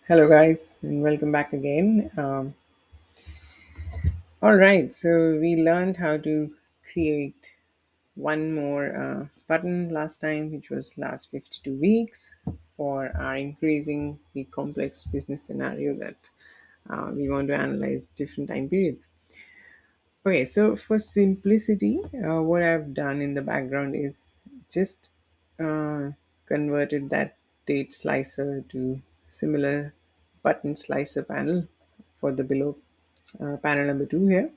Hello, guys, and welcome back again. All right, so we learned how to create one more button last time, which was last 52 weeks for our increasingly complex business scenario that we want to analyze different time periods. Okay, so for simplicity, what I've done in the background is just uh, converted that date slicer to similar button slicer panel for the below panel number two here.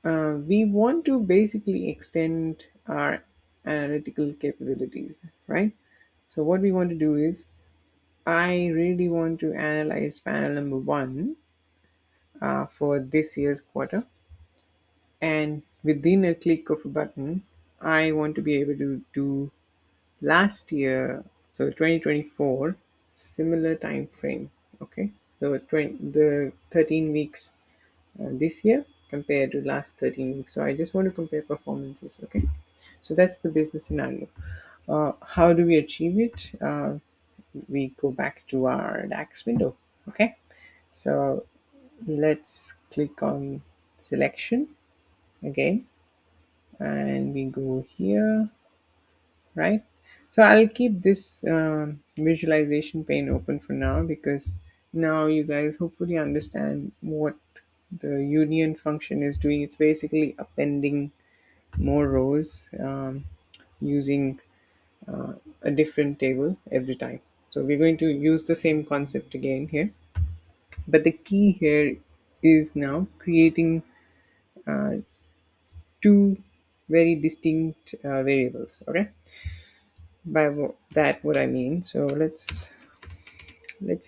We want to basically extend our analytical capabilities, right? So what we want to do is I really want to analyze panel number one for this year's quarter, and within a click of a button, I want to be able to do last year, so 2024, similar time frame. Okay, so the 13 weeks this year compared to last 13 weeks. So I just want to compare performances. Okay, so that's the business scenario. How do we achieve it? We go back to our DAX window. Okay, so let's click on selection again, and we go here, right? So I'll keep this visualization pane open for now, because now you guys hopefully understand what the union function is doing. It's basically appending more rows using a different table every time. So we're going to use the same concept again here, but the key here is now creating uh, two very distinct variables. Okay, by that what I mean, so let's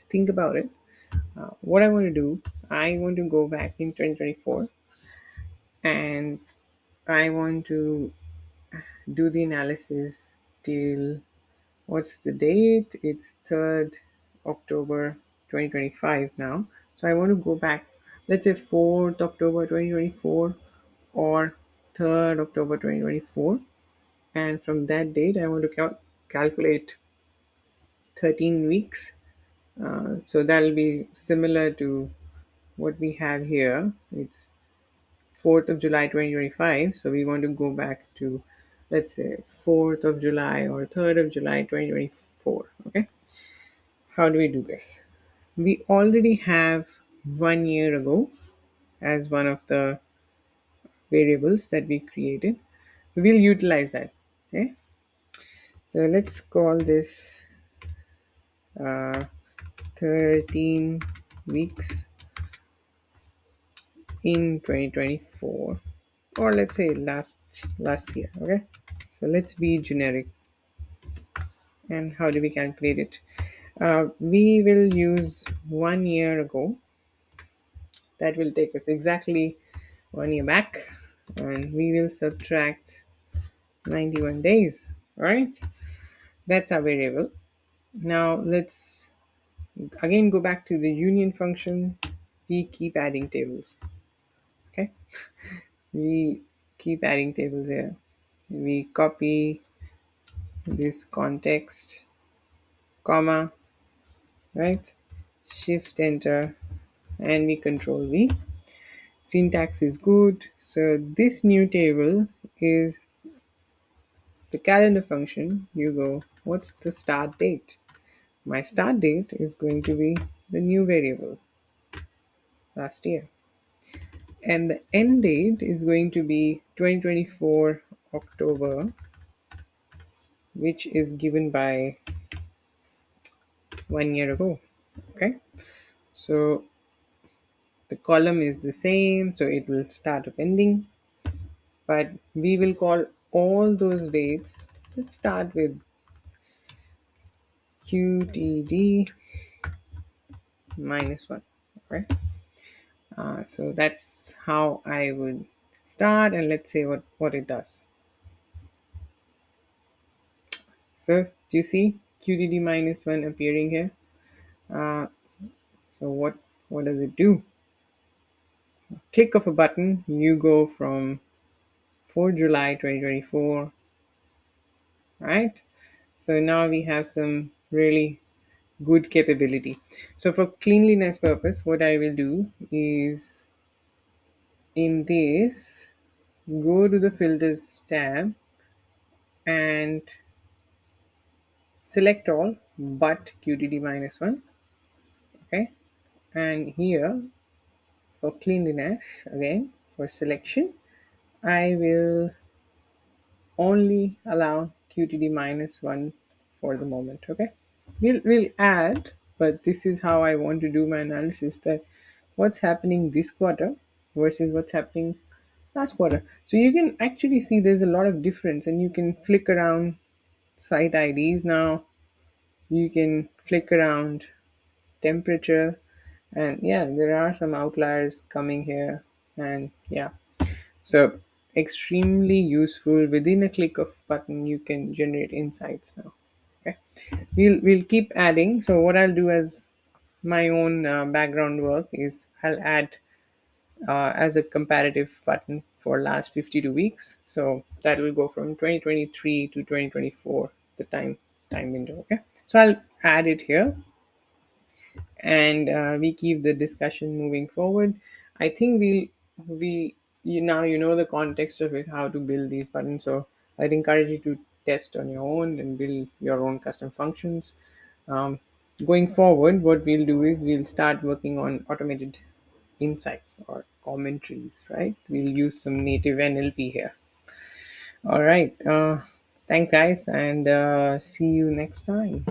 think about it. What I want to do, I want to go back in 2024, and I want to do the analysis till, what's the date, it's 3rd October 2025 now. So I want to go back, let's say 4th October 2024 or 3rd October 2024, and from that date I want to calculate 13 weeks. So that'll be similar to what we have here. It's 4th of July 2025. So we want to go back to, let's say, 4th of July or 3rd of July 2024. Okay. How do we do this? We already have 1 year ago as one of the variables that we created. So we'll utilize that. Okay. So let's call this uh, 13 weeks in 2024, or let's say last year. Okay, so let's be generic. And how do we calculate it? We will use 1 year ago. That will take us exactly 1 year back, and we will subtract 91 days. All right, that's our variable. Now let's again go back to the union function. We keep adding tables. Okay, we keep adding tables here. We copy this context, comma, right? Shift enter, and we control V. Syntax is good. So this new table is the calendar function. You go, what's the start date? My start date is going to be the new variable last year. And the end date is going to be 2024 October, which is given by 1 year ago. Okay. So the column is the same, so it will start up ending, but we will call all those dates. Let's start with qtd minus 1. Right. So that's how I would start, and let's say what it does. So do you see qtd minus 1 appearing here? uh, so what does it do? Click of a button, you go from 4 July 2024, right? So now we have some really good capability. So for cleanliness purpose, what I will do is in this, go to the filters tab and select all but qdd minus one. Okay, and here for cleanliness, again for selection, I will only allow qtd minus one for the moment. Okay, we'll add, but this is how I want to do my analysis, that what's happening this quarter versus what's happening last quarter. So you can actually see there's a lot of difference, and you can flick around site IDs now. You can flick around temperature, and yeah, there are some outliers coming here. And yeah, so extremely useful. Within a click of button you can generate insights now. Okay, we'll keep adding. So what I'll do as my own background work is I'll add as a comparative button for last 52 weeks. So that will go from 2023 to 2024, the time window. Okay, so I'll add it here, and we keep the discussion moving forward. I think we you now you know the context of it, how to build these buttons. So I'd encourage you to test on your own and build your own custom functions. um, Going forward, what we'll do is we'll start working on automated insights or commentaries, right? We'll use some native NLP here. All right, thanks guys, and see you next time.